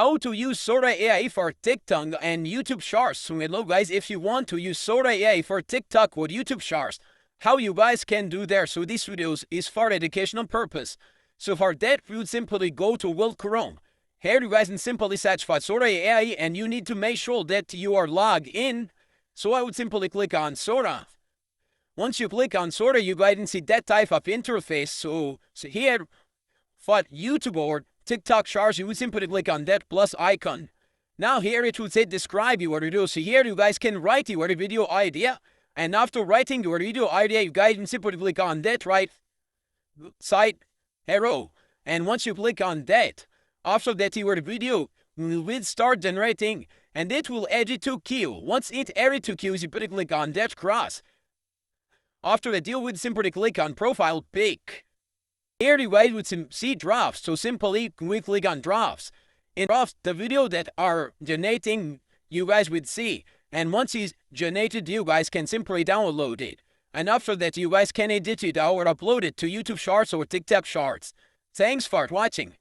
how to use Sora AI for TikTok and YouTube Shorts. So hello guys, if you want to use Sora AI for TikTok or YouTube Shorts, how you guys can do there. So this video is for educational purpose. So for that, you would simply go to Google Chrome. Here you guys can simply search for Sora AI, and you need to make sure that you are logged in. So I would simply click on Sora. Once you click on Sora, you guys can see that type of interface. So here, for YouTube or TikTok Shorts, you would simply click on that plus icon. Now here it would say describe your video. So here you guys can write your video idea. And after writing your video idea, you guys can simply click on that right side arrow. And once you click on that, after that your video will start generating, and it will edit to queue. Once it edits to queue, you put click on that cross. After that, you would simply click on profile pic. Here you guys would see drafts, so simply we click on drafts. In drafts, the video that are generating, you guys would see. And once it's generated, you guys can simply download it. And after that, you guys can edit it or upload it to YouTube Shorts or TikTok Shorts. Thanks for watching.